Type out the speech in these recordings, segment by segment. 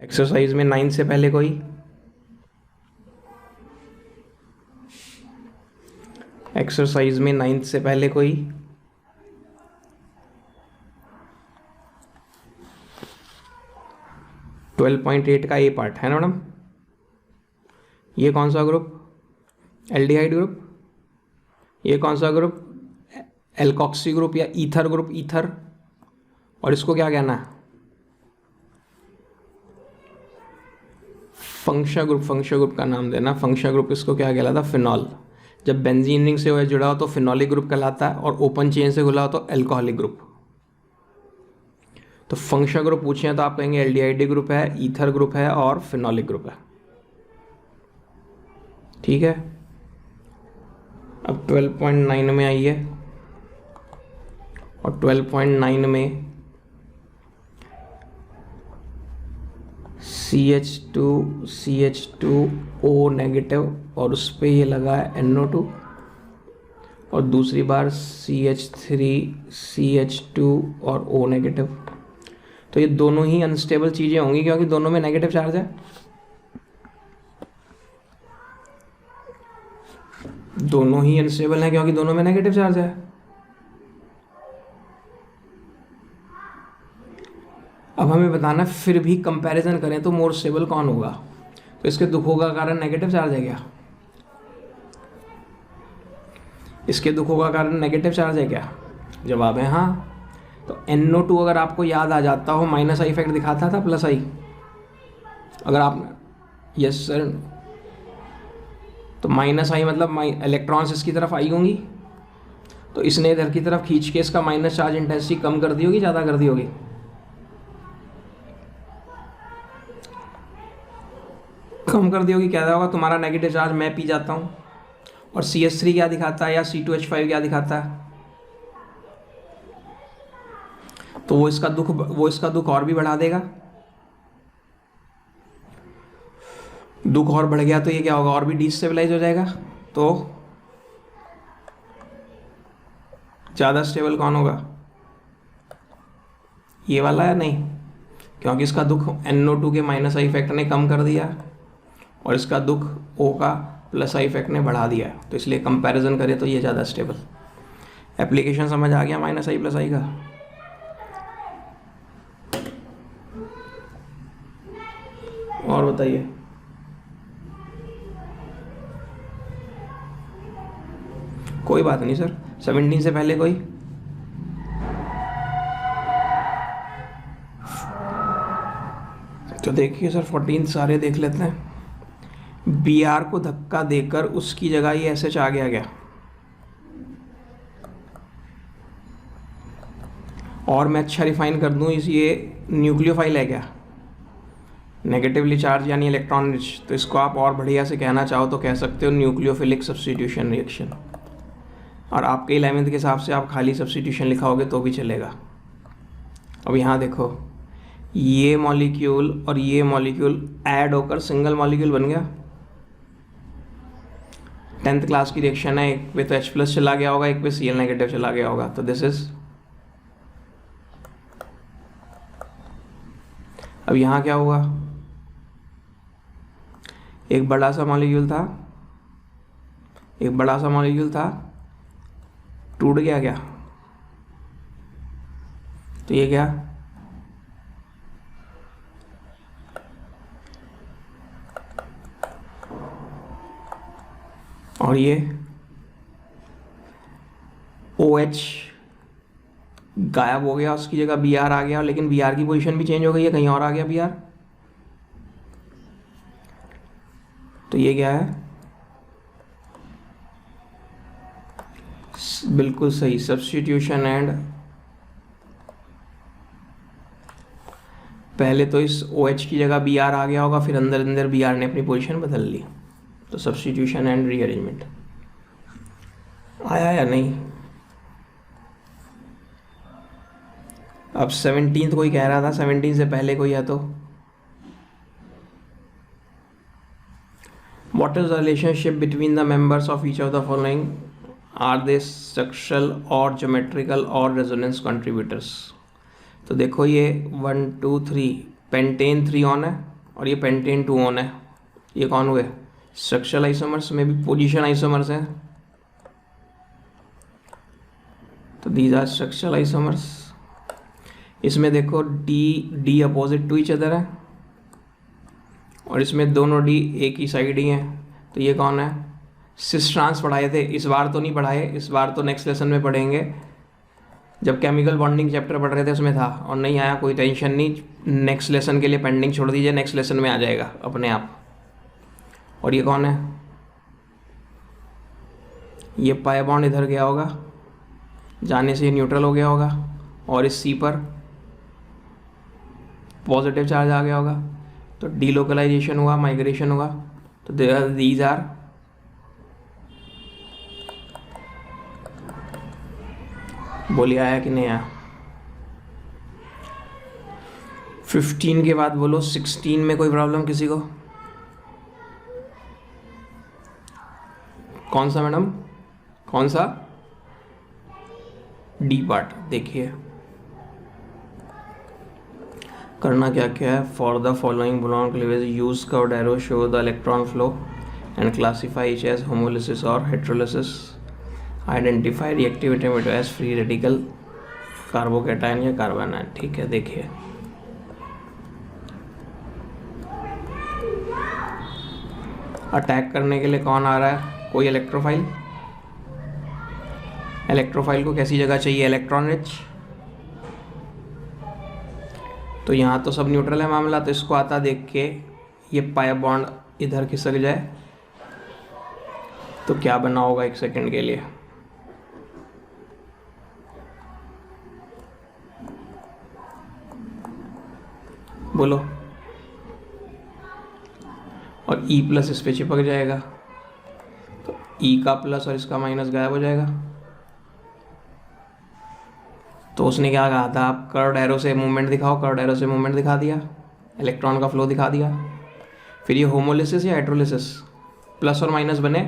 Exercise में 9 से पहले कोई, एक्सरसाइज में 9 से पहले कोई, ट्वेल्व पॉइंट 8 का ए पार्ट है ना मैडम। ये कौन सा ग्रुप? Aldehyde group. ये कौन सा ग्रुप? एल्कोक्सी ग्रुप या ईथर ग्रुप, ईथर। और इसको क्या कहना है? फंक्शा ग्रुप। फंक्शा ग्रुप का नाम देना। फंक्शा ग्रुप इसको क्या कहलाता? फिनॉल। जब बेंजीन रिंग से जुड़ा हो तो फिनॉलिक ग्रुप कहलाता है, और ओपन चेन से खुला हो तो एल्कोहलिक ग्रुप। तो फंक्शा ग्रुप पूछे तो आप कहेंगे एल्डिहाइड ग्रुप है, ईथर ग्रुप है और फिनॉलिक ग्रुप है। ठीक है। अब 12.9 में आइए, और 12.9 में CH2O नेगेटिव, और उस पर ये लगा है NO2, और दूसरी बार CH3CH2 और O नेगेटिव। तो ये दोनों ही अनस्टेबल चीज़ें होंगी क्योंकि दोनों में नेगेटिव चार्ज है। दोनों ही अनस्टेबल हैं क्योंकि दोनों में नेगेटिव चार्ज है। अब हमें बताना फिर भी कंपैरिजन करें तो मोर स्टेबल कौन होगा। तो इसके दुखों का कारण नेगेटिव चार्ज है क्या? इसके दुखों का कारण नेगेटिव चार्ज है क्या? जवाब है हाँ। तो NO2 अगर आपको याद आ जाता हो, माइनस आई इफेक्ट दिखाता था, प्लस आई। अगर आप, यस सर, तो माइनस आई मतलब इलेक्ट्रॉन्स इसकी तरफ आई होंगी, तो इसने इधर की तरफ खींच के इसका माइनस चार्ज इंटेंसिटी कम कर दी होगी, ज़्यादा कर दी होगी? कम कर दी होगी। क्या होगा? तुम्हारा नेगेटिव चार्ज मैं पी जाता हूँ, और CH3 क्या दिखाता है या C2H5 क्या दिखाता है? तो वो इसका दुख और भी बढ़ा देगा। दुख और बढ़ गया तो ये क्या होगा? और भी डिस्टेबलाइज हो जाएगा। तो ज़्यादा स्टेबल कौन होगा? ये वाला या नहीं? क्योंकि इसका दुख NO2 के माइनस आई इफेक्ट ने कम कर दिया, और इसका दुख O का प्लस आई इफेक्ट ने बढ़ा दिया, तो इसलिए कंपैरिजन करें तो ये ज़्यादा स्टेबल। एप्लीकेशन समझ आ गया माइनस आई प्लस आई का? और बताइए। कोई बात नहीं सर। 17 से पहले कोई? तो देखिए सर, 14 सारे देख लेते हैं। BR को धक्का देकर उसकी जगह ये SH आ गया क्या? और मैं अच्छा रिफाइन कर दूं, ये न्यूक्लियोफाइल है क्या? नेगेटिवली चार्ज यानी इलेक्ट्रॉन रिच। तो इसको आप और बढ़िया से कहना चाहो तो कह सकते हो न्यूक्लियोफिलिक सब्स्टिट्यूशन रिएक्शन। और आपके 11th के हिसाब से आप खाली सब्स्टिट्यूशन लिखाओगे तो भी चलेगा। अब यहाँ देखो, ये मॉलिक्यूल और ये मॉलिक्यूल ऐड होकर सिंगल मॉलिक्यूल बन गया। 10th क्लास की रिएक्शन है। एक पे तो H+ चला गया होगा, एक पे Cl नेगेटिव चला गया होगा। तो दिस इज, अब यहाँ क्या हुआ? एक बड़ा सा मॉलिक्यूल था, टूट गया क्या? तो ये क्या? और ये OH गायब हो गया, उसकी जगह Br आ गया, लेकिन Br की पोजीशन भी चेंज हो गई है, कहीं और आ गया Br। तो ये क्या है? बिल्कुल सही, सब्स्टिट्यूशन एंड, पहले तो इस OH की जगह Br आ गया होगा, फिर अंदर अंदर Br ने अपनी पोजीशन बदल ली। तो सब्स्टिट्यूशन एंड रीअरेंजमेंट आया या नहीं? अब 17 कोई कह रहा था, 17 से पहले कोई है तो what is the relationship between the members of each of the following? Are they structural और ज्योमेट्रिकल और रेजोनेंस कंट्रीब्यूटर्स? तो देखो ये 1 2 3 पेंटेन 3 ऑन है और ये पेंटेन 2 ऑन है। ये कौन हुए? स्ट्रक्चरल आइसोमर्स में भी पोजीशन आइसोमर्स हैं, तो दीज आर स्ट्रक्चरल आइसोमर्स। इसमें देखो the opposite to each other है और इसमें दोनों डी एक ही साइड ही हैं, तो ये कौन है? सिस ट्रांस पढ़ाए थे, इस बार तो नहीं पढ़ाए, इस बार तो नेक्स्ट लेसन में पढ़ेंगे। जब केमिकल बॉन्डिंग चैप्टर पढ़ रहे थे उसमें था और नहीं आया, कोई टेंशन नहीं, नेक्स्ट लेसन के लिए पेंडिंग छोड़ दीजिए, नेक्स्ट लेसन में आ जाएगा अपने आप। और ये कौन है? ये पाई बॉन्ड इधर गया होगा, जाने से ये न्यूट्रल हो गया होगा और इस सी पर पॉजिटिव चार्ज आ गया होगा, तो डीलोकलाइजेशन हुआ, माइग्रेशन हुआ। तो दीज आर बोलिए आया कि नहीं आया? 15 के बाद बोलो 16 में कोई प्रॉब्लम किसी को? कौन सा मैडम, कौन सा? डी पार्ट देखिए, करना क्या क्या है। फॉर द फॉलोइंग बोलॉन cleavage use curved arrow show the electron flow and classify each as homolysis और हेट्रोलिसिस। आइडेंटिफाई रिएक्टिविटी में एज फ्री रेडिकल, कार्बोकैटायन या कार्बन है। ठीक है, देखिए अटैक करने के लिए कौन आ रहा है? कोई इलेक्ट्रोफाइल। इलेक्ट्रोफाइल को कैसी जगह चाहिए? Electron rich. तो यहाँ तो सब न्यूट्रल है मामला, तो इसको आता देख के ये पाई बॉन्ड इधर खिसक जाए तो क्या बना होगा? एक सेकंड के लिए बोलो। और E प्लस इस पे चिपक जाएगा, तो E का प्लस और इसका माइनस गायब हो जाएगा। तो उसने क्या कहा था? आप कर्व्ड एरो से मूवमेंट दिखाओ, कर्व्ड एरो से मूवमेंट दिखा दिया, इलेक्ट्रॉन का फ्लो दिखा दिया। फिर ये होमोलिसिस या हाइड्रोलिसिस, प्लस और माइनस बने,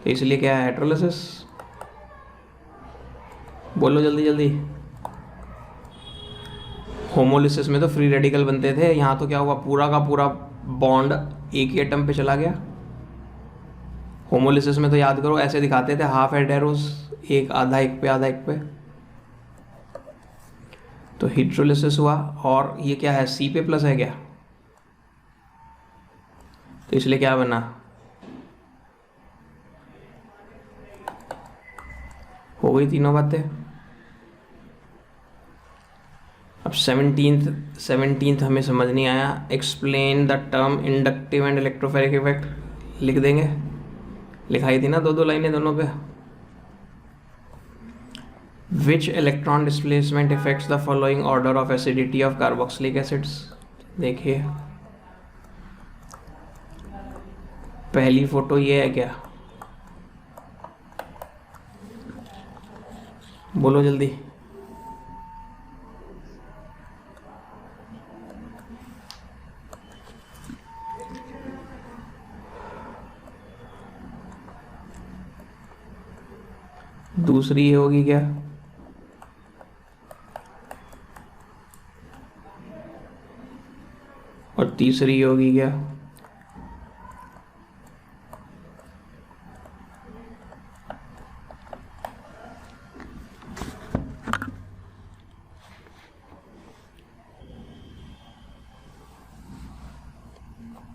तो इसलिए क्या है? हाइड्रोलिसिस। बोलो जल्दी जल्दी। होमोलिसिस में तो फ्री रेडिकल बनते थे, यहाँ तो क्या हुआ? पूरा का पूरा बॉन्ड एक ही एटम पे चला गया। होमोलिसिस में तो याद करो ऐसे दिखाते थे, हाफ एड एरोस, एक आधा एक पे आधा एक पे। तो हाइड्रोलिसिस हुआ और ये क्या है? सी पे प्लस है क्या? तो इसलिए क्या बना? हो गई तीनों बातें। अब 17th हमें समझ नहीं आया। Explain the term inductive and electromeric effect लिख देंगे, लिखाई थी ना दो लाइनें दोनों पे। Which electron displacement effects the following order of acidity of carboxylic acids. देखिए पहली फोटो ये है क्या? बोलो जल्दी। दूसरी ये होगी क्या? और तीसरी ये होगी क्या?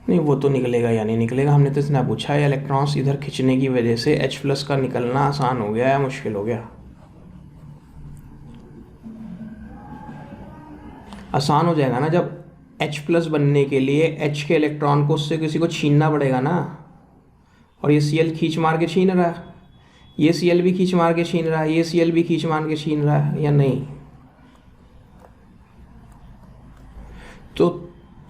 नहीं वो तो निकलेगा या नहीं निकलेगा, हमने तो इतना पूछा है। इलेक्ट्रॉन्स इधर खींचने की वजह से H+ का निकलना आसान हो गया या मुश्किल हो गया? आसान हो जाएगा ना, जब H+ बनने के लिए H के इलेक्ट्रॉन को उससे किसी को छीनना पड़ेगा ना। और ये Cl खींच मार के छीन रहा है, ये Cl भी खींच मार के छीन रहा है, ये Cl भी खींच मार के छीन रहा है या नहीं? तो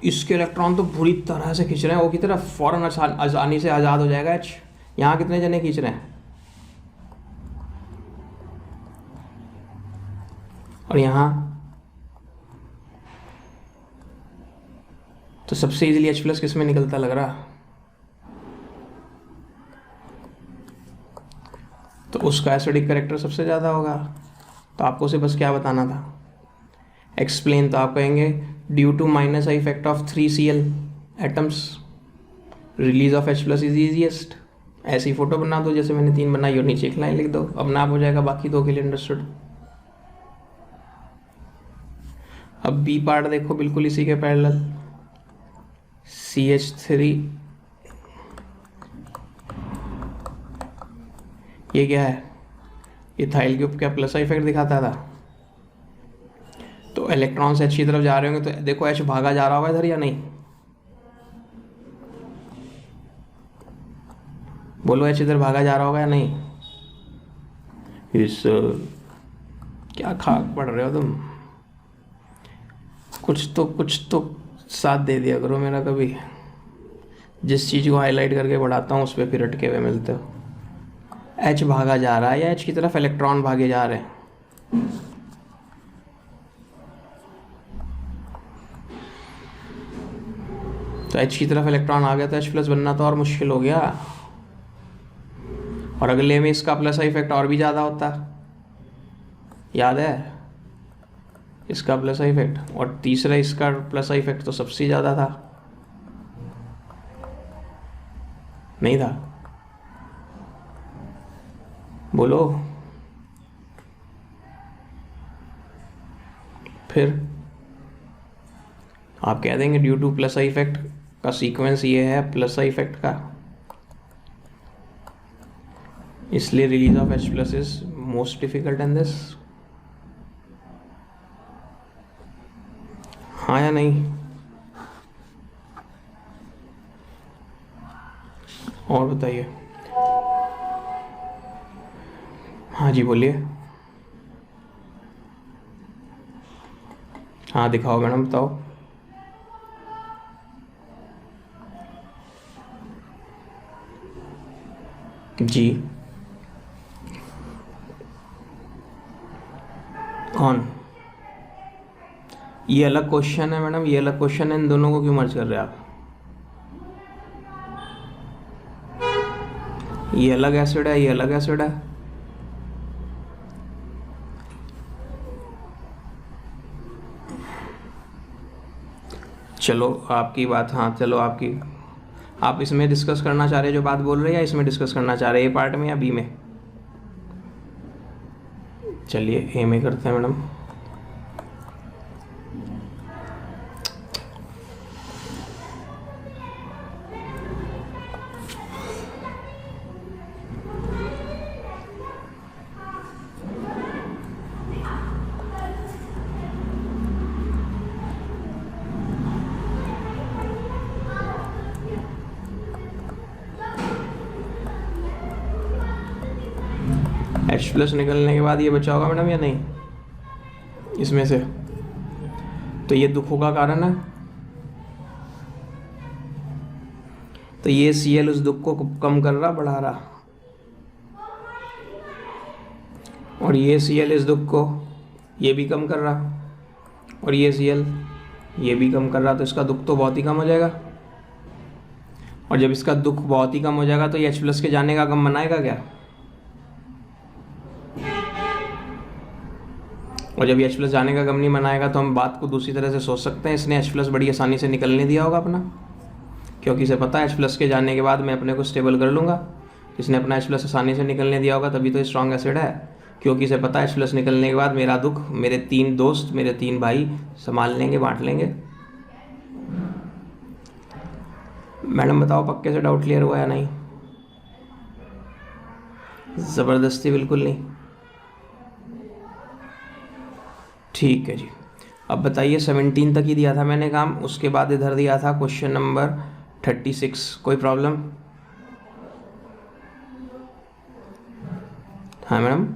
इसके इलेक्ट्रॉन तो बुरी तरह से खींच रहे हैं, वो की तरफ फौरन आसानी से आज़ाद हो जाएगा H। यहाँ कितने जने खींच रहे हैं? और यहाँ तो सबसे इजीली H+ किस में निकलता लग रहा? तो उसका एसिडिक कैरेक्टर सबसे ज़्यादा होगा। तो आपको उसे बस क्या बताना था? एक्सप्लेन। तो आप कहेंगे due to minus I effect of 3Cl atoms release of H+ is easiest. ऐसी फोटो बना दो जैसे मैंने 3 बनाई और नीचे एक लाइन लिख दो, अपने आप हो जाएगा, बाकी 2 के लिए अंडरस्टूड। अब बी पार्ट देखो बिल्कुल इसी के पैरेलल, CH3 ये क्या है, इथाइल ग्रुप क्या प्लस इफेक्ट दिखाता था, तो इलेक्ट्रॉन्स H की तरफ जा रहे होंगे तो देखो H भागा जा रहा होगा इधर या नहीं, बोलो H इधर भागा जा रहा होगा या नहीं। इस क्या खाक पढ़ रहे हो तुम, कुछ तो साथ दे दिया करो मेरा, कभी जिस चीज़ को हाईलाइट करके पढ़ाता हूँ उस पर फिर अटके हुए मिलते हो। H भागा जा रहा है या H की तरफ इलेक्ट्रॉन भागे जा रहे हैं, तो H की तरफ इलेक्ट्रॉन आ गया तो H+ बनना तो और मुश्किल हो गया, और अगले में इसका प्लस इफेक्ट और भी ज़्यादा होता, याद है इसका प्लस इफेक्ट, और तीसरा इसका प्लस इफेक्ट तो सबसे ज़्यादा था, नहीं था, बोलो। फिर आप कह देंगे ड्यू टू प्लस इफेक्ट का सीक्वेंस ये है प्लस इफेक्ट का, इसलिए release of H+ is most difficult in this, हाँ या नहीं। और बताइए, हाँ जी बोलिए, हाँ दिखाओ मैडम बताओ। जी कौन, ये अलग क्वेश्चन है मैडम, ये अलग क्वेश्चन है, इन दोनों को क्यों मर्ज कर रहे हैं आप, ये अलग एसिड है ये अलग एसिड है, चलो आपकी बात, हाँ चलो आपकी, आप इसमें डिस्कस करना चाह रहे हैं जो बात बोल रहे हैं या इसमें डिस्कस करना चाह रहे हैं, ए पार्ट में या बी में, चलिए ए में करते हैं मैडम। H+ निकलने के बाद ये बचा होगा मैडम या नहीं इसमें से, तो ये दुखों का कारण है, तो ये Cl उस दुख को कम कर रहा बढ़ा रहा, और ये Cl इस दुख को ये भी कम कर रहा, और ये Cl ये भी कम कर रहा, तो इसका दुख तो बहुत ही कम हो जाएगा, और जब इसका दुख बहुत ही कम हो जाएगा तो ये H+ के जाने का गम मनाएगा क्या, और जब H+ जाने का गम नहीं मनाएगा तो हम बात को दूसरी तरह से सोच सकते हैं, इसने H+ बड़ी आसानी से निकलने दिया होगा अपना, क्योंकि इसे पता है H+ के जाने के बाद मैं अपने को स्टेबल कर लूँगा, इसने अपना H+ आसानी से निकलने दिया होगा, तभी तो स्ट्रॉन्ग एसिड है, क्योंकि इसे पता है H+ निकलने के बाद मेरा दुख मेरे 3 दोस्त मेरे 3 भाई संभाल लेंगे बांट लेंगे। मैडम बताओ पक्के से डाउट क्लियर हुआ या नहीं, ज़बरदस्ती बिल्कुल नहीं, ठीक है जी। अब बताइए 17 तक ही दिया था मैंने काम, उसके बाद इधर दिया था क्वेश्चन नंबर 36, कोई प्रॉब्लम, हाँ मैडम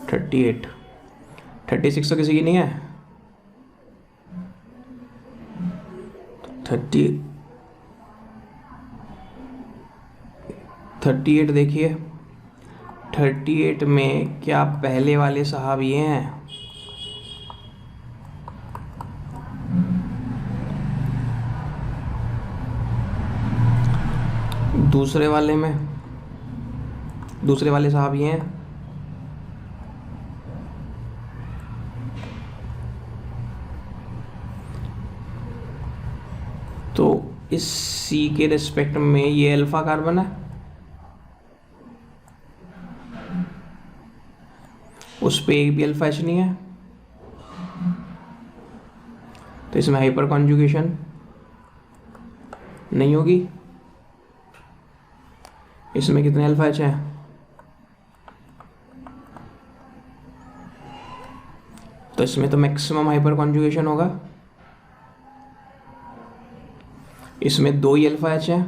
36 तो किसी की नहीं है, 38 देखिए, 38 में क्या पहले वाले साहब ये हैं, दूसरे वाले साहब ये हैं, तो इस सी के रिस्पेक्ट में ये अल्फा कार्बन है, उस पे एक भी अल्फा एच नहीं है, तो इसमें हाइपर कॉन्जुगेशन नहीं होगी। इसमें कितने अल्फा एच हैं? तो इसमें तो मैक्सिमम हाइपर कॉन्जुगेशन होगा। इसमें 2 ही अल्फा एच है,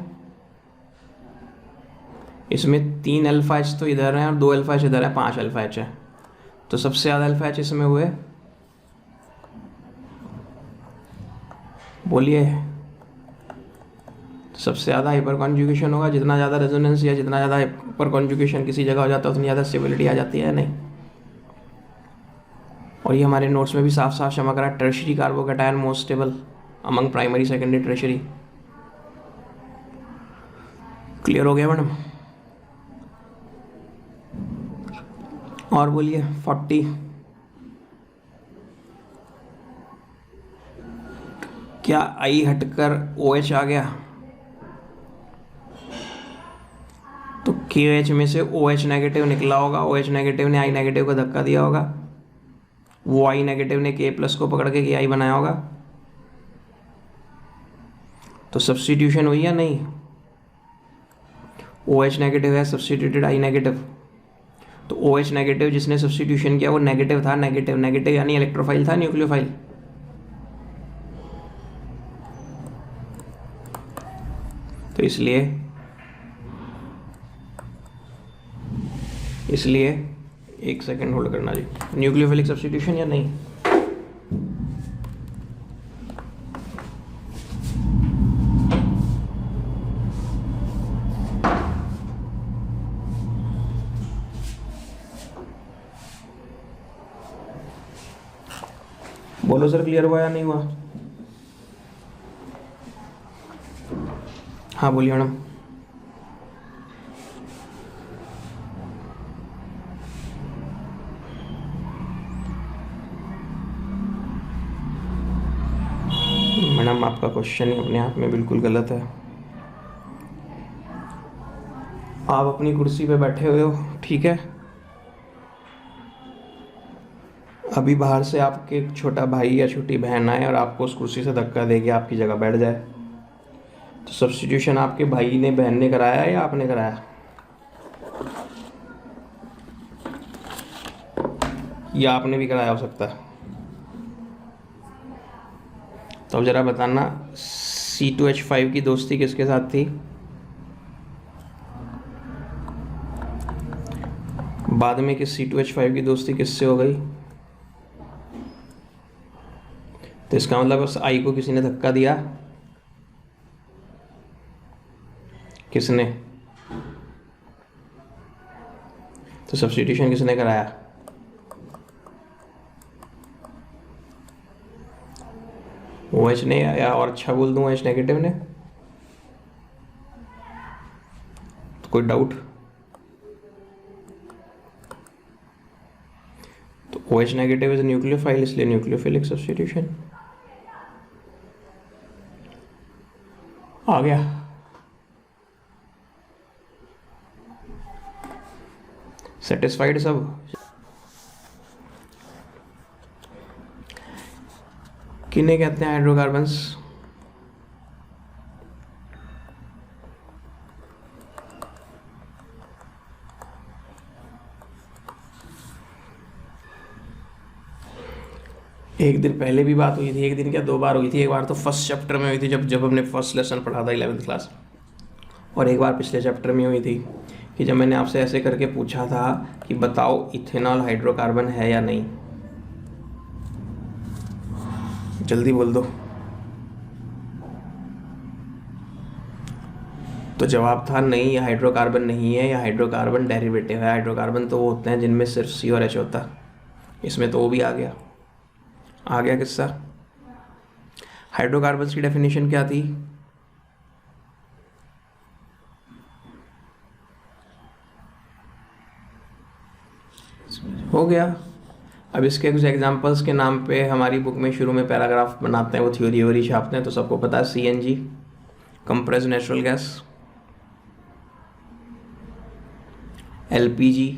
इसमें 3 अल्फा एच तो इधर है और 2 अल्फा एच इधर है, 5 अल्फा एच है। तो सबसे ज़्यादा अल्फा एच इसमें हुए, बोलिए। सबसे ज़्यादा हाइपर कॉन्जुगेशन होगा। जितना ज़्यादा रेजोनेंस या जितना ज़्यादा हाइपर कॉन्जुगेशन किसी जगह हो जाता है उतनी ज़्यादा स्टेबिलिटी आ जाती है, नहीं? और ये हमारे नोट्स में भी साफ साफ चमक रहा है, tertiary carbocation most stable among primary secondary tertiary. Clear हो गया मैडम? और बोलिए 40। क्या आई हटकर OH आ गया? तो KOH में से OH नेगेटिव निकला होगा, OH नेगेटिव ने I नेगेटिव को धक्का दिया होगा, वो I नेगेटिव ने K प्लस को पकड़ के KI बनाया होगा। तो सब्स्टिट्यूशन हुई या नहीं? OH नेगेटिव है, सब्स्टिट्यूटेड I नेगेटिव। तो OH नेगेटिव जिसने सब्स्टिट्यूशन किया वो नेगेटिव था, नेगेटिव नेगेटिव यानी इलेक्ट्रोफाइल था, न्यूक्लियोफाइल? तो इसलिए एक सेकेंड होल्ड करना जी, न्यूक्लियोफिलिक सब्स्टिट्यूशन या नहीं? बोलो सर, क्लियर हुआ या नहीं हुआ? हाँ बोलिए मैडम। मैडम आपका क्वेश्चन ही अपने आप में बिल्कुल गलत है। आप अपनी कुर्सी पे बैठे हुए हो, ठीक है? अभी बाहर से आपके एक छोटा भाई या छोटी बहन आए और आपको उस कुर्सी से धक्का दे के आपकी जगह बैठ जाए, तो सब्स्टिट्यूशन आपके भाई ने बहन ने कराया या आपने कराया? या आपने भी कराया हो सकता है। तो अब ज़रा बताना, C2H5 की दोस्ती किसके साथ थी? बाद में किस C2H5 की दोस्ती किससे हो गई? तो इसका मतलब उस I को किसी ने धक्का दिया, किसने? तो सब्स्टिट्यूशन किसने कराया? OH ने, या और अच्छा बोल दूं OH नेगेटिव ने? तो कोई डाउट? तो OH नेगेटिव इज न्यूक्लियोफाइल, इसलिए न्यूक्लियोफिलिक सब्स्टिट्यूशन आ गया। सेटिस्फाइड सब? किन्हें कहते हैं हाइड्रोकार्बन्स? एक दिन पहले भी बात हुई थी, एक दिन क्या 2 बार हुई थी। एक बार तो फर्स्ट चैप्टर में हुई थी जब हमने फर्स्ट लेसन पढ़ा था 11th क्लास, और एक बार पिछले चैप्टर में हुई थी कि जब मैंने आपसे ऐसे करके पूछा था कि बताओ इथेनॉल हाइड्रोकार्बन है या नहीं। जल्दी बोल दो। तो जवाब था नहीं, यह हाइड्रोकार्बन नहीं है, यह हाइड्रोकार्बन डेरिवेटिव है। हाइड्रोकार्बन तो वो होते हैं जिनमें सिर्फ C और H होता है, इसमें तो वो भी आ गया किस्सा। हाइड्रोकार्बन्स की डेफिनेशन क्या थी? हो गया। अब इसके कुछ एग्जांपल्स के नाम पे हमारी बुक में शुरू में पैराग्राफ बनाते हैं, वो थ्योरी व्योरी छापते हैं, तो सबको पता है CNG compressed natural gas, LPG,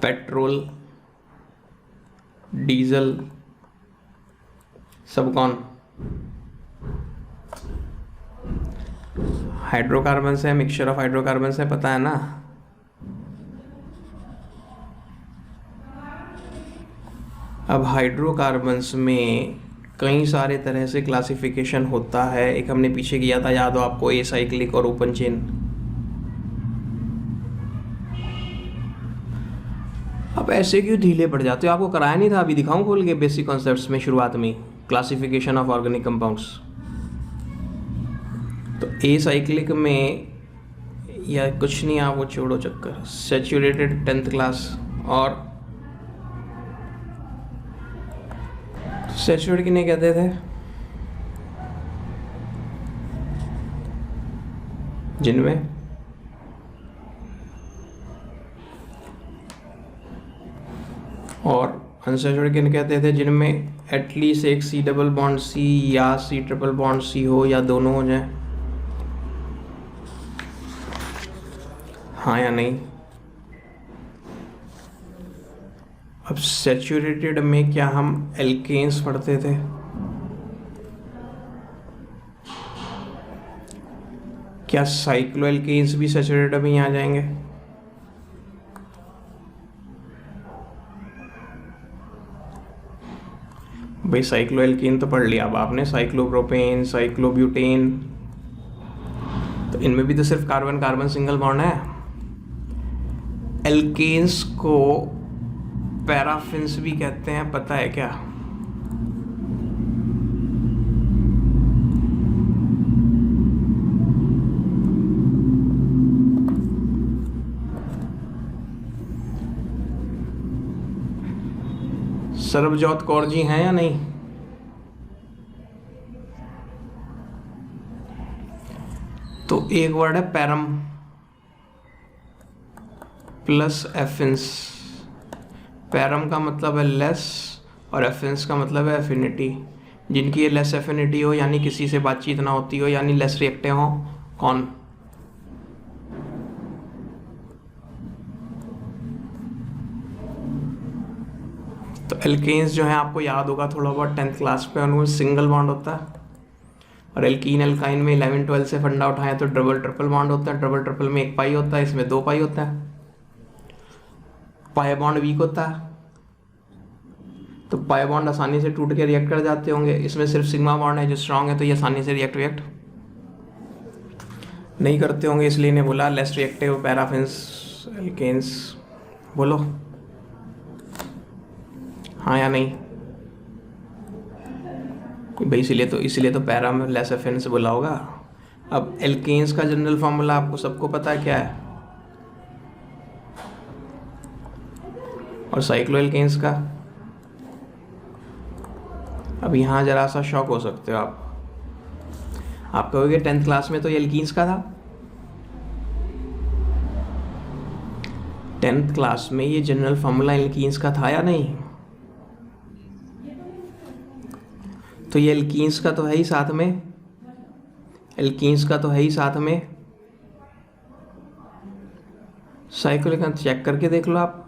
petrol, diesel, सब कौन हाइड्रोकार्बन्स है, मिक्सचर ऑफ हाइड्रोकार्बन्स है, पता है ना। अब हाइड्रोकार्बन्स में कई सारे तरह से क्लासिफिकेशन होता है। एक हमने पीछे किया था, याद हो आपको, एसाइक्लिक और ओपन चेन। अब ऐसे क्यों ढीले पड़ जाते हो? आपको कराया नहीं था? अभी दिखाऊं खोल के बेसिक कॉन्सेप्ट्स में शुरुआत में, क्लासिफिकेशन ऑफ ऑर्गेनिक कंपाउंड्स। तो एसाइक्लिक में या कुछ नहीं, आप वो छोड़ो चक्कर। सैचुरेटेड 10th क्लास, और सैचुरेट किन्हें कहते थे? जिनमें और अनसैचुरेटेड किन्हें कहते थे? जिनमें एटलीस्ट एक C डबल बॉन्ड C या C ट्रिपल बॉन्ड C हो, या दोनों हो जाए। हाँ या नहीं? अब सैचुरेटेड में क्या हम एल्केन्स पढ़ते थे? क्या साइक्लो एल्केन्स भी सैचुरेटेड में ही आ जाएंगे? भाई साइक्लो एल्केन तो पढ़ लिया अब आपने, साइक्लोप्रोपेन, साइक्लोब्यूटेन, तो इनमें भी तो सिर्फ कार्बन कार्बन सिंगल बॉन्ड है। एल्केन्स को पैराफिन्स भी कहते हैं, पता है क्या? सरबजोत कौर जी हैं या नहीं? तो एक वर्ड है पैरम प्लस एफिन्स। पैरम का मतलब है लेस और एफिन्स का मतलब है एफिनिटी। जिनकी ये लेस एफिनिटी हो, यानी किसी से बातचीत ना होती हो, यानी लेस रिएक्टिव हो, कौन? तो एल्केन्स जो है आपको याद होगा थोड़ा बहुत 10th क्लास पे, उनमें सिंगल बॉन्ड होता है। और एल्कीन एल्काइन में 11-12 से फंडा उठाए तो डबल ट्रिपल बॉन्ड होता है। डबल ट्रिपल में एक पाई होता है, इसमें 2 पाई होता है। पाई बॉन्ड वीक होता है, तो पाई बॉन्ड आसानी से टूट के रिएक्ट कर जाते होंगे। इसमें सिर्फ सिग्मा बॉन्ड है जो स्ट्रांग है, तो ये आसानी से रिएक्ट नहीं करते होंगे, इसलिए इन्हें बोला लेस रिएक्टिव पैराफिन्स एल्केन्स। बोलो हाँ या नहीं भाई? इसीलिए तो पैरा में लेस एफिन्स बोला होगा। अब एल्केन्स का जनरल फॉर्मूला आपको सबको पता है क्या है, और साइक्लो एल्केन्स का? अब यहाँ जरा सा शॉक हो सकते हो आप कहोगे 10th क्लास में तो ये एल्कीन्स का था। 10th क्लास में ये जनरल फॉर्मूला एल्कीन्स का था या नहीं? तो ये एल्कीन्स का तो है ही साथ में, एल्कीन्स का तो है ही साथ में। साइक्लो चेक करके देख लो, आप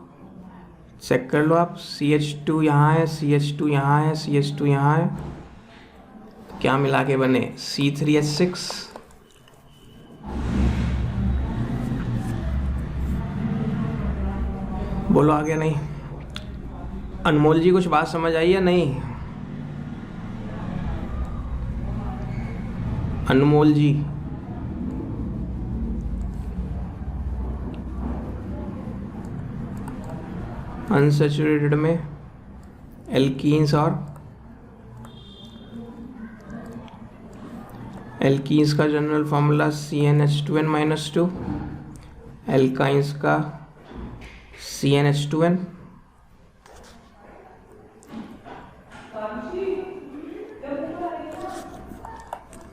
चेक कर लो आप। CH2 यहाँ है, CH2 यहाँ है, CH2 यहाँ है, तो क्या मिला के बने? C3H6। बोलो आगे नहीं? अनमोल जी कुछ बात समझ आई या नहीं? अनमोल जी, अनसैचुरेटेड में एल्कीन्स और एल्कीन्स का जनरल फॉर्मूला CnH2n-2, एल्काइंस का CnH2n।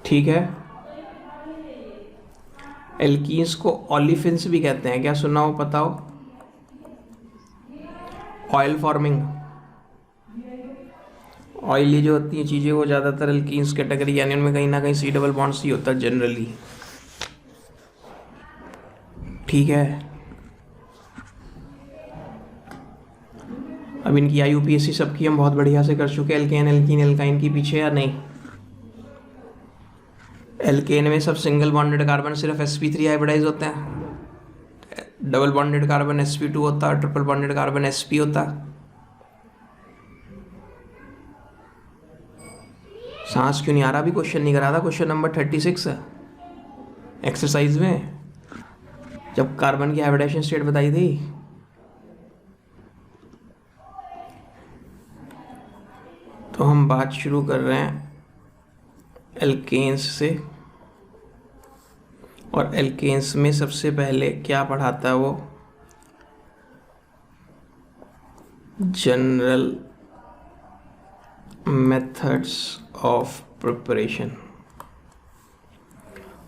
ठीक है, एल्कीन्स को ओलिफिन्स भी कहते हैं, क्या सुना हो बताओ? ऑयल फॉर्मिंग ऑयली जो होती हैं चीज़ें वो ज़्यादातर एल्कीन्स कैटेगरी, यानी उनमें कहीं ना कहीं सी डबल बॉन्ड सी होता है जनरली। ठीक है, अब इनकी IUPAC सबकी हम बहुत बढ़िया से कर चुके हैं। एल्केन एल्कीन एल्काइन की पीछे या नहीं? एल्केन में सब सिंगल बॉन्डेड कार्बन सिर्फ sp3 हाइब्रिडाइज होते हैं, डबल बॉन्डेड कार्बन sp2 होता है, ट्रिपल बॉन्डेड कार्बन sp होता है। सांस क्यों नहीं आ रहा? अभी क्वेश्चन नहीं करा था, क्वेश्चन नंबर 36 है एक्सरसाइज में, जब कार्बन की हाइब्रिडाइजेशन स्टेट बताई थी। तो हम बात शुरू कर रहे हैं एल्केन्स से, और एल्केन्स में सबसे पहले क्या पढ़ाता है वो? General methods of preparation.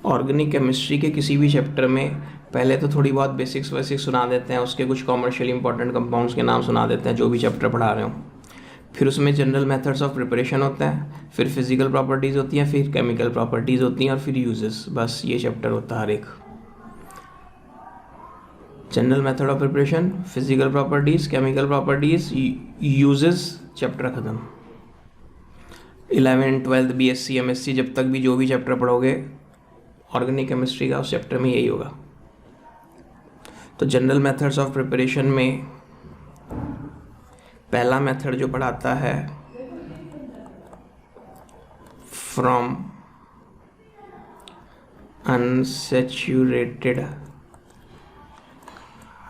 Organic chemistry के किसी भी चैप्टर में पहले तो थोड़ी बहुत बेसिक्स वेसिक्स सुना देते हैं, उसके कुछ कॉमर्शियल इंपॉर्टेंट कंपाउंड्स के नाम सुना देते हैं जो भी चैप्टर पढ़ा रहे हो। फिर उसमें जनरल मेथड्स ऑफ प्रिपरेशन होता है, फिर फिजिकल प्रॉपर्टीज़ होती हैं, फिर केमिकल प्रॉपर्टीज़ होती हैं, और फिर यूजेस। बस ये चैप्टर होता है हर एक। General method of preparation, physical properties, chemical properties, uses, chapter ख़त्म। 11th 12th BSc MSc जब तक भी जो भी चैप्टर पढ़ोगे ऑर्गेनिक केमिस्ट्री का, उस चैप्टर में यही होगा। तो जनरल मेथड्स ऑफ प्रिपरेशन में पहला मेथड जो पढ़ाता है, फ्रॉम अनसैचुरेटेड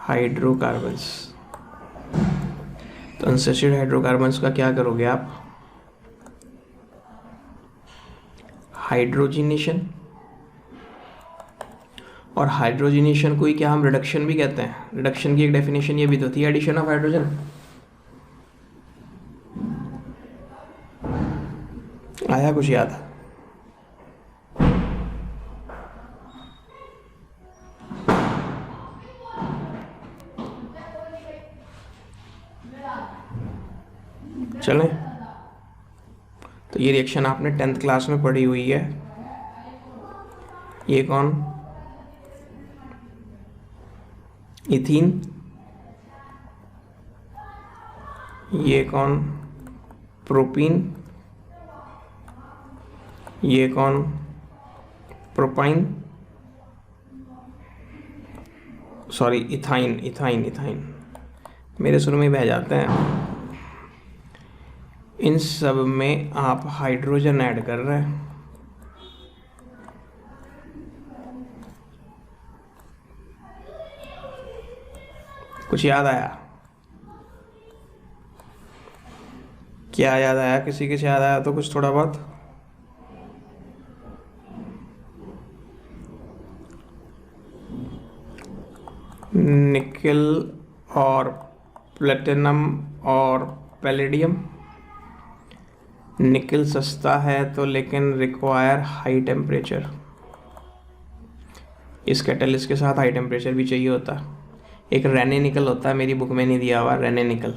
हाइड्रोकार्बन्स। तो अनसैचुरेटेड हाइड्रोकार्बन्स का क्या करोगे आप? हाइड्रोजिनेशन, और हाइड्रोजिनेशन को ही क्या हम रिडक्शन भी कहते हैं? रिडक्शन की एक डेफिनेशन ये भी तो थी, एडिशन ऑफ हाइड्रोजन। आया कुछ याद? चलें, तो ये रिएक्शन आपने 10th क्लास में पढ़ी हुई है। ये कौन? इथीन। ये कौन? प्रोपीन। ये कौन? Propyne, sorry ethyne, ethyne ethyne, मेरे सुर में बह जाते हैं। इन सब में आप हाइड्रोजन ऐड कर रहे हैं। कुछ याद आया? क्या याद आया? किसी के याद आया तो कुछ थोड़ा बहुत? निकेल और प्लेटिनम और पैलेडियम। निकेल सस्ता है तो लेकिन रिक्वायर हाई टेम्परेचर। इस कैटलिस्ट के साथ हाई टेम्परेचर भी चाहिए होता है। एक रेने निकल होता है, मेरी बुक में नहीं दिया हुआ, रेने निकल।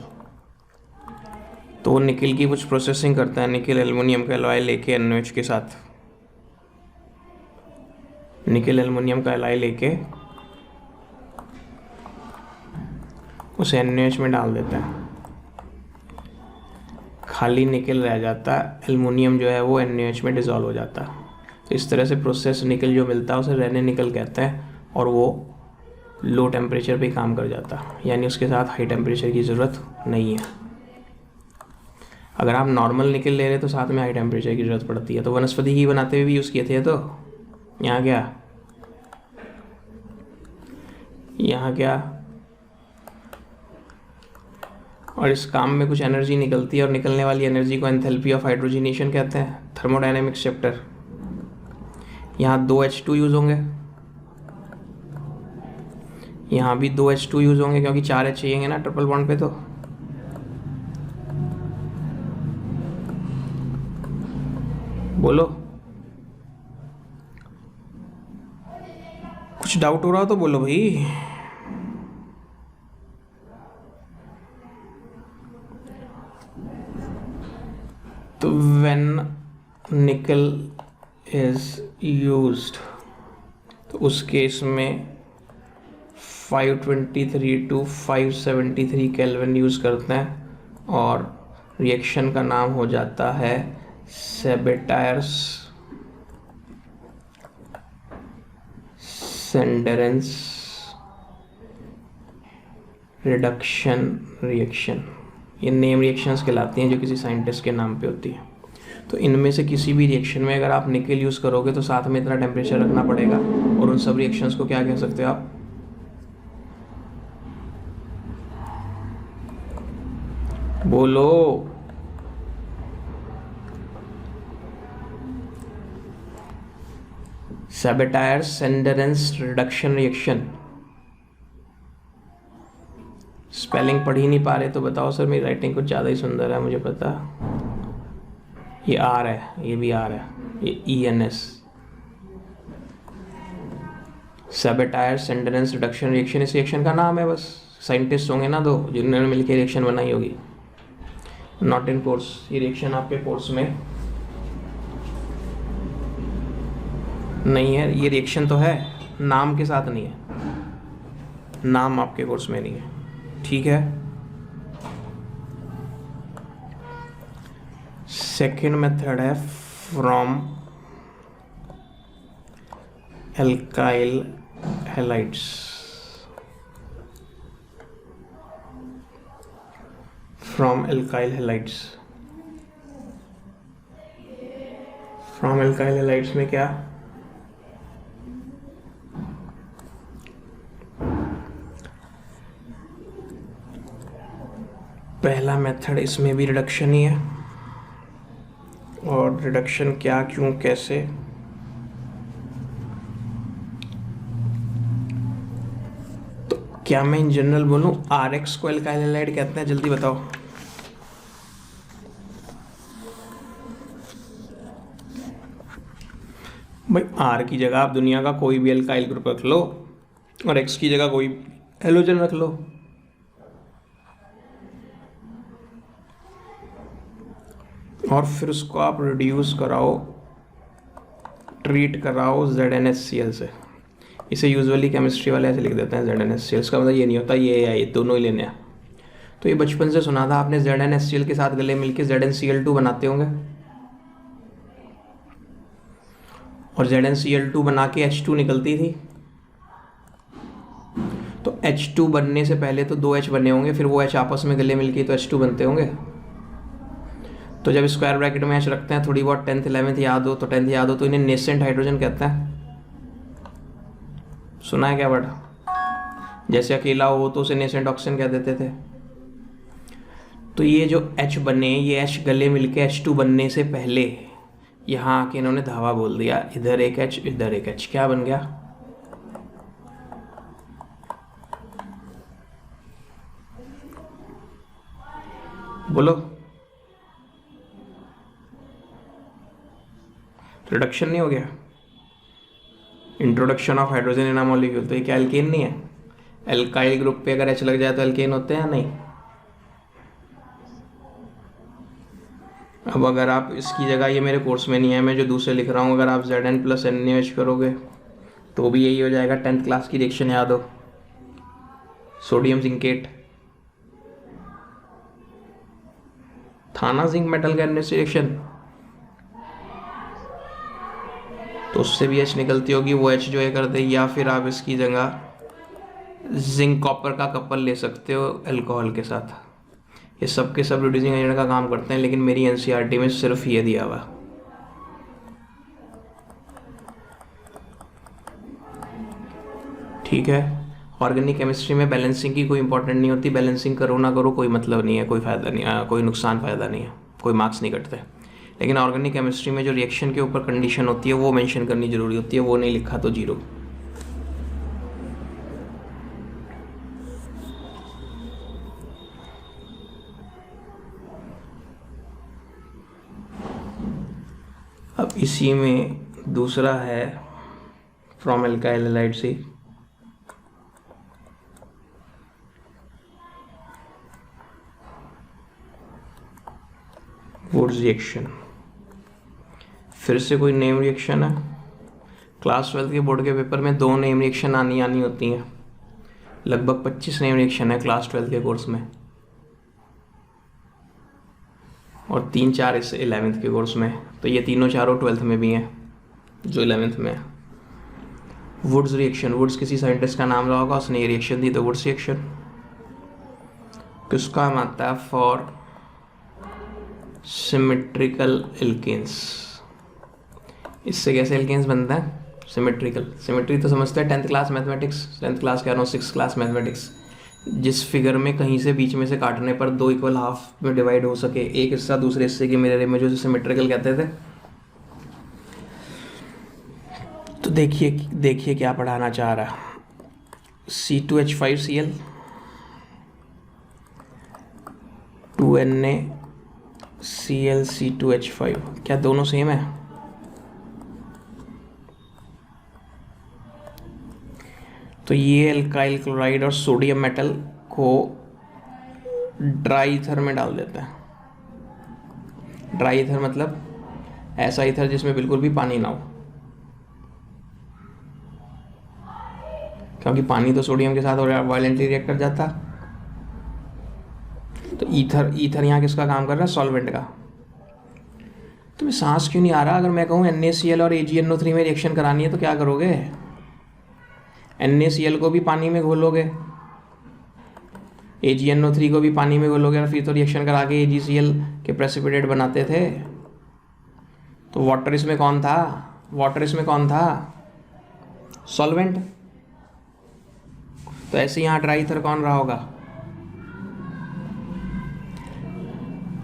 तो वो निकल की कुछ प्रोसेसिंग करता है, निकल एल्युमिनियम का एलॉय लेके NaOH के साथ, निकल एल्युमिनियम का एलॉय लेके उसे NaOH में डाल देता है, खाली निकल रह जाता है, एल्युमिनियम जो है वो NaOH में डिज़ोल्व हो जाता है। तो इस तरह से प्रोसेस निकल जो मिलता है उसे रेने निकल कहते हैं, और वो लो टेम्परेचर पे काम कर जाता है, यानी उसके साथ हाई टेम्परेचर की ज़रूरत नहीं है। अगर आप नॉर्मल निकल ले रहे तो साथ में हाई टेम्परेचर की ज़रूरत पड़ती है। तो वनस्पति घी बनाते हुए भी यूज़ किए थे। तो यहाँ क्या और इस काम में कुछ एनर्जी निकलती है, और निकलने वाली एनर्जी को एंथैल्पी ऑफ हाइड्रोजिनेशन कहते हैं, थर्मोडायनेमिक्स चैप्टर। यहाँ 2 H2 यूज़ होंगे, यहाँ भी 2 H2 यूज़ होंगे, क्योंकि 4 H चाहिए ना ट्रिपल बॉन्ड पे। तो बोलो, कुछ डाउट हो रहा हो तो बोलो भाई। तो व्हेन निकल इज यूज्ड, तो उस केस में 523 to 573 केल्विन यूज़ करते हैं और रिएक्शन का नाम हो जाता है सेबेटायर्स सेंडेरेंस रिडक्शन रिएक्शन। ये नेम रिएक्शंस कहलाती हैं जो किसी साइंटिस्ट के नाम पे होती है। तो इनमें से किसी भी रिएक्शन में अगर आप निकेल यूज़ करोगे तो साथ में इतना टेम्परेचर रखना पड़ेगा, और उन सब रिएक्शंस को क्या कह सकते हो आप? बोलो। सेबेटायर सेंडेरेंस रिडक्शन रिएक्शन। स्पेलिंग पढ़ ही नहीं पा रहे तो बताओ सर, मेरी राइटिंग कुछ ज़्यादा ही सुंदर है, मुझे पता। ये आर है, ये भी आर है, ये ENS। सेबेटायर सेंडेरेंस रिडक्शन रिएक्शन इस रिएक्शन का नाम है। बस साइंटिस्ट होंगे ना दो जिन्होंने मिलकर रिएक्शन बनाई होगी। नॉट इन कोर्स, ये रिएक्शन आपके कोर्स में नहीं है। ये रिएक्शन तो है, नाम के साथ नहीं है, नाम आपके कोर्स में नहीं है, ठीक है। सेकेंड मेथड है from alkyl halides. From alkyl halides, from alkyl halides में क्या? पहला मेथड, इसमें भी रिडक्शन ही है, और रिडक्शन क्या, क्यों, कैसे, तो क्या मैं इन जनरल बोलूं RX को एल्काइल हैलाइड कहते हैं? जल्दी बताओ। भाई R की जगह आप दुनिया का कोई भी एल्काइल ग्रुप रख लो, और X की जगह कोई हेलोजन रख लो, और फिर उसको आप रिड्यूस कराओ, ट्रीट कराओ ZnHCl से। इसे यूजुअली केमिस्ट्री वाले ऐसे लिख देते हैं ZnHCl। इसका मतलब ये नहीं होता ये या ये दोनों ही लेने हैं। तो ये बचपन से सुना था आपने, ZnHCl के साथ गले मिलके ZnCl2 बनाते होंगे, और ZnCl2 बना के H2 निकलती थी। तो H2 बनने से पहले तो 2H बने होंगे, फिर वो H आपस में गले मिलके तो H2 बनते होंगे। तो जब स्क्वायर ब्रैकेट में H रखते हैं, थोड़ी बहुत 10th 11th याद हो तो 10th याद हो तो इन्हें नेसेंट हाइड्रोजन कहते हैं। सुना है क्या वर्ड? जैसे अकेला हो तो उसे नेसेंट ऑक्सीजन कह देते थे। तो ये जो H बने, ये H गले मिलके H2 बनने से पहले यहाँ आके इन्होंने धावा बोल दिया, इधर एक H इधर एक H, क्या बन गया? बोलो। रिडक्शन नहीं हो गया? Introduction of hydrogen in a molecule. तो ये क्या एल्केन नहीं है? एल्काइल ग्रुप पे अगर H लग जाए तो एल्केन होते हैं या नहीं? अब अगर आप इसकी जगह, ये मेरे कोर्स में नहीं है, मैं जो दूसरे लिख रहा हूँ, अगर आप Zn प्लस NaOH करोगे तो भी यही हो जाएगा। 10th क्लास की रिएक्शन याद हो, सोडियम जिंकेट, था ना जिंक मेटल का NaOH रिएक्शन। तो उससे भी H निकलती होगी, वो H जो है कर दे, या फिर आप इसकी जगह जिंक कॉपर का कपल ले सकते हो अल्कोहल के साथ। ये सब के सब रिड्यूसिंग एजेंट का काम करते हैं, लेकिन मेरी NCERT में सिर्फ ये दिया हुआ। ठीक है। ऑर्गेनिक केमिस्ट्री में बैलेंसिंग की कोई इंपॉर्टेंट नहीं होती, बैलेंसिंग करो ना करो कोई मतलब नहीं है, कोई फ़ायदा नहीं, कोई नुकसान फ़ायदा नहीं है, कोई मार्क्स नहीं कटते। लेकिन ऑर्गेनिक केमिस्ट्री में जो रिएक्शन के ऊपर कंडीशन होती है वो मेंशन करनी जरूरी होती है, वो नहीं लिखा तो 0। अब इसी में दूसरा है फ्रॉम एल्काइल हैलाइड से। वुड्स रिएक्शन, फिर से कोई नेम रिएक्शन है। क्लास 12 के बोर्ड के पेपर में 2 नेम रिएक्शन आनी होती हैं, लगभग 25 नेम रिएक्शन है क्लास 12 के कोर्स में, और 3-4 इस 11th के कोर्स में। तो ये तीनों चारों 12th में भी हैं जो 11th में है। वुड्स रिएक्शन, वुड्स किसी साइंटिस्ट का नाम रहा होगा, उसने ये रिएक्शन दी, तो वुड्स रिएक्शन किसका काम आता है? For symmetrical alkenes. इससे कैसे एल्केन्स बनता है? सिमेट्रिकल। सिमेट्री तो समझते हैं 10th class mathematics, 10th class कह रहा हूँ, 6th क्लास मैथमेटिक्स। जिस फिगर में कहीं से बीच में से काटने पर 2 इक्वल हाफ में डिवाइड हो सके, एक हिस्सा दूसरे हिस्से के मिरर इमेज, जो सिमेट्रिकल कहते थे। तो देखिए क्या पढ़ाना चाह रहा है। C2H5Cl 2NaCl C2H5, क्या दोनों सेम है? तो ये अल्काइल क्लोराइड और सोडियम मेटल को ड्राई ईथर में डाल देता है। ड्राई ईथर मतलब ऐसा ईथर जिसमें बिल्कुल भी पानी ना हो, क्योंकि पानी तो सोडियम के साथ वायलेंटली रिएक्ट कर जाता। तो ईथर यहाँ किसका काम कर रहा है? सॉल्वेंट का। तुम्हें सांस क्यों नहीं आ रहा? अगर मैं कहूँ NaCl और AgNO3 में रिएक्शन करानी है तो क्या करोगे? NaCl को भी पानी में घोलोगे, AgNO3 को भी पानी में घोलोगे, और फिर तो रिएक्शन करा के AgCl के प्रेसिपिटेट बनाते थे। तो वाटर इसमें कौन था? सॉल्वेंट। तो ऐसे यहाँ ड्राई ईथर कौन रहा होगा?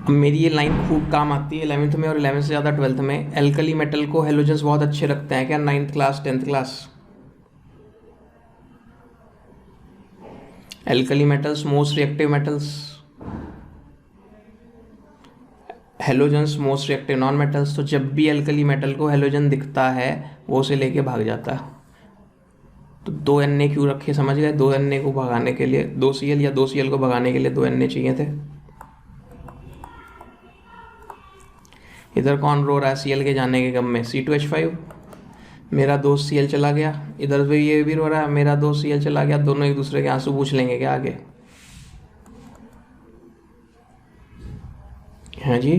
अब मेरी ये लाइन खूब काम आती है 11th में, और 11th से ज़्यादा 12th में। एल्कली मेटल को हेलोजेंस बहुत अच्छे लगते हैं क्या? 9th class 10th class. Alkali metals most reactive metals, halogens most reactive non metals. तो जब भी एल्कली मेटल को हेलोजन दिखता है वो उसे लेके भाग जाता है। तो 2 Na क्यों रखे? समझ गए? 2 Na को भगाने के लिए 2 Cl, या 2 Cl को भगाने के लिए 2 Na चाहिए थे। इधर कौन रो रहा है Cl के जाने के गम में? C2H5। मेरा दोस्त Cl चला गया। इधर भी ये भी रो रहा है, मेरा दोस्त Cl चला गया। दोनों एक दूसरे के आंसू पूछ लेंगे क्या आगे? हाँ जी,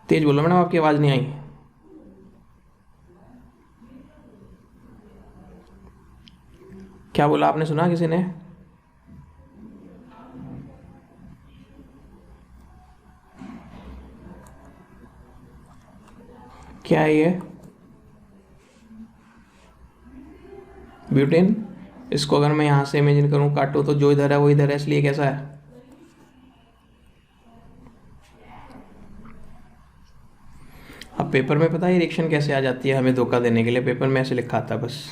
तेज बोलो मैडम, आपकी आवाज़ नहीं आई। क्या बोला आपने? सुना किसी ने? क्या है ये? ब्यूटेन। इसको अगर मैं यहाँ से इमेजिन करूँ, काटूँ, तो जो इधर है वो इधर है, इसलिए कैसा है? अब पेपर में पता है रिएक्शन कैसे आ जाती है हमें धोखा देने के लिए? पेपर में ऐसे लिखा था बस,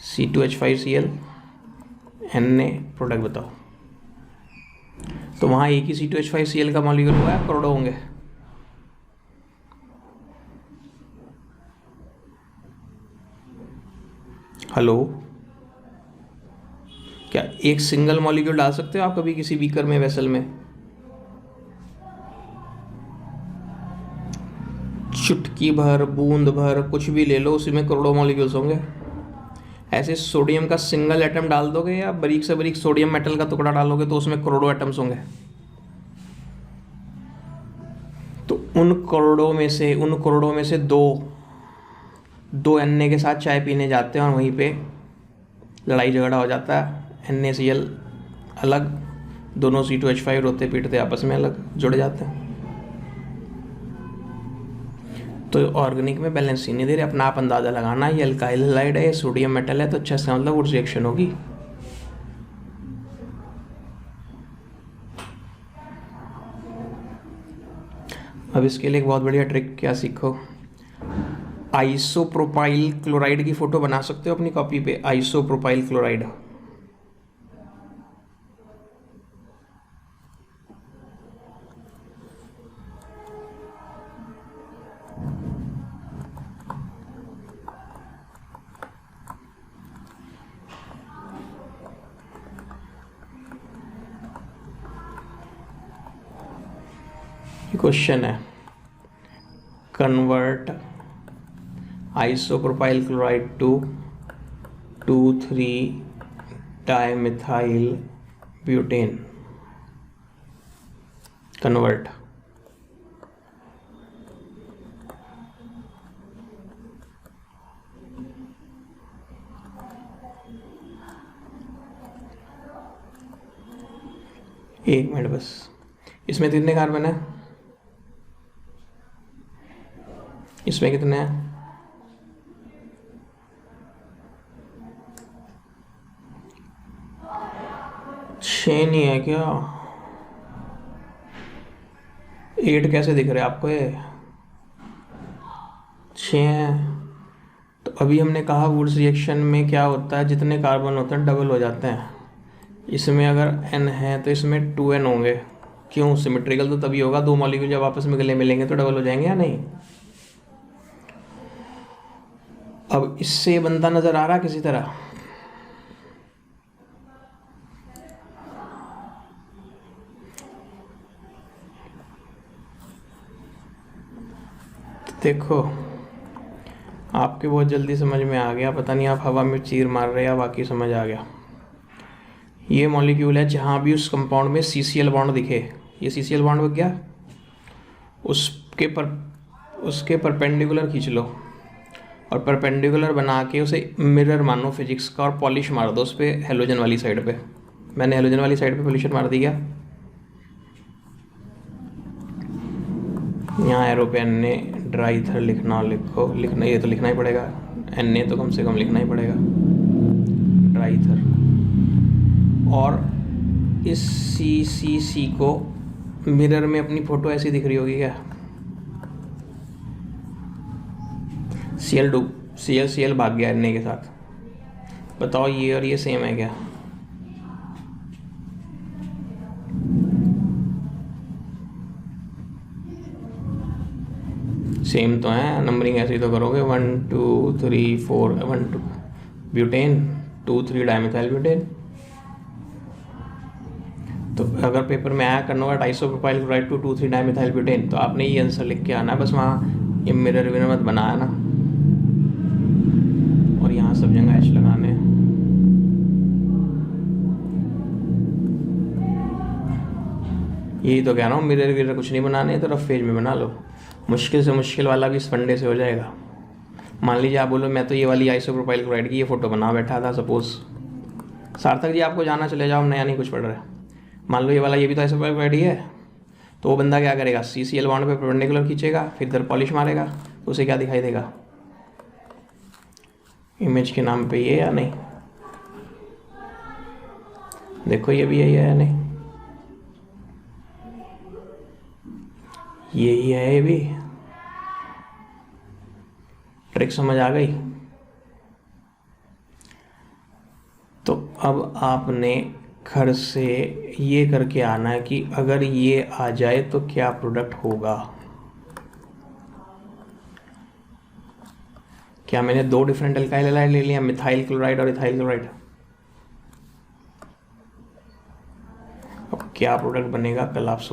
C2H5Cl Na प्रोडक्ट बताओ। तो वहाँ एक ही C2H5Cl का मॉलिक्यूल हुआ है, करोड़ों होंगे। हेलो, क्या एक सिंगल मॉलिक्यूल डाल सकते हो आप कभी किसी बीकर में, वेसल में? चुटकी भर, बूंद भर, कुछ भी ले लो, उसी में करोड़ों मॉलिक्यूल्स होंगे। ऐसे सोडियम का सिंगल एटम डाल दोगे या बारीक से बारीक सोडियम मेटल का टुकड़ा डालोगे तो उसमें करोड़ों एटम्स होंगे। तो उन करोड़ों में से दो Na के साथ चाय पीने जाते हैं और वहीं पे लड़ाई झगड़ा हो जाता है। NaCl अलग, दोनों C2H5 रोते पीटते आपस में अलग जुड़ जाते हैं। तो ऑर्गेनिक में बैलेंस ही नहीं दे रहे। अपना आप अंदाज़ा लगाना, ये अल्काइल हैलाइड है, सोडियम मेटल है, तो अच्छा इसका मतलब वुड्स रिएक्शन होगी। अब इसके लिए एक बहुत बढ़िया ट्रिक, क्या सीखो? आइसोप्रोपाइल क्लोराइड की फ़ोटो बना सकते हो अपनी कॉपी पे। आइसोप्रोपाइल क्लोराइड, क्वेश्चन है, convert isopropyl chloride to 2,3 dimethyl butane. Convert एक मिनट बस, इसमें कितने कार्बन है, इसमें कितने हैं, छः नहीं है क्या, 8 कैसे दिख रहे हैं आपको ये, 6 हैं। तो अभी हमने कहा वुड्स रिएक्शन में क्या होता है, जितने कार्बन होते हैं डबल हो जाते हैं। इसमें अगर n है तो इसमें 2n होंगे। क्यों? सिमेट्रिकल तो तभी होगा, दो मॉलिक्यूल जब आपस में गले मिलेंगे तो डबल हो जाएंगे या नहीं। अब इससे बनता नजर आ रहा किसी तरह, देखो आपके बहुत जल्दी समझ में आ गया, पता नहीं आप हवा में चीर मार रहे हैं, बाकी समझ आ गया। ये मॉलिक्यूल है जहाँ भी उस कंपाउंड में CCl बॉन्ड दिखे, ये CCl बॉन्ड बन गया, उसके परपेंडिकुलर खींच लो और परपेंडिकुलर बना के उसे मिरर मानो फिजिक्स का और पॉलिश मार दो उस पर, हेलोजन वाली साइड पे। मैंने हेलोजन वाली साइड पे पॉलिशन मार दी क्या, यहाँ एरो पे Na ड्राई ईथर लिखना ये तो लिखना ही पड़ेगा, Na तो कम से कम लिखना ही पड़ेगा, ड्राई ईथर। और इस CCC को मिरर में अपनी फोटो ऐसी दिख रही होगी क्या, Cl भाग गया Na के साथ, बताओ ये और ये सेम है क्या, सेम तो है, नंबरिंग ऐसे ही तो करोगे, 1 2 3 4 1 2 ब्यूटेन 2 3 डाइमिथाइल ब्यूटेन। तो अगर पेपर में आया convert isopropyl chloride to 2 3 dimethyl butane, तो आपने ये आंसर लिख के आना है, बस वहाँ ये मिरर विरर मत बनाया ना, और यहाँ सब जगह H लगाने हैं। यही तो कह रहा हूँ, मिरर विरर कुछ नहीं बनाने, तो रफ पेज में बना लो, मुश्किल से मुश्किल वाला भी इस फंडे से हो जाएगा। मान लीजिए आप बोलो मैं तो ये वाली आइसोप्रोपाइल क्लोराइड की ये फोटो बना बैठा था, सपोज सार्थक जी आपको जाना, चले जाओ, नया नहीं कुछ पढ़ रहे। मान लो ये वाला ये भी तो आइसोप्रोपाइल क्लोराइड ही है, तो वो बंदा क्या करेगा, CCl बॉन्ड पे परपेंडिकुलर खींचेगा, फिर इधर पॉलिश मारेगा, तो उसे क्या दिखाई देगा, इमेज के नाम पे ये या नहीं, देखो ये भी यही है या नहीं, यही है, ये भी ट्रिक समझ आ गई। तो अब आपने घर से ये करके आना है कि अगर ये आ जाए तो क्या प्रोडक्ट होगा। क्या मैंने 2 डिफरेंट अल्काइल हैलाइड ले लिया, मिथाइल क्लोराइड और इथाइल क्लोराइड, अब क्या प्रोडक्ट बनेगा कल आप सोच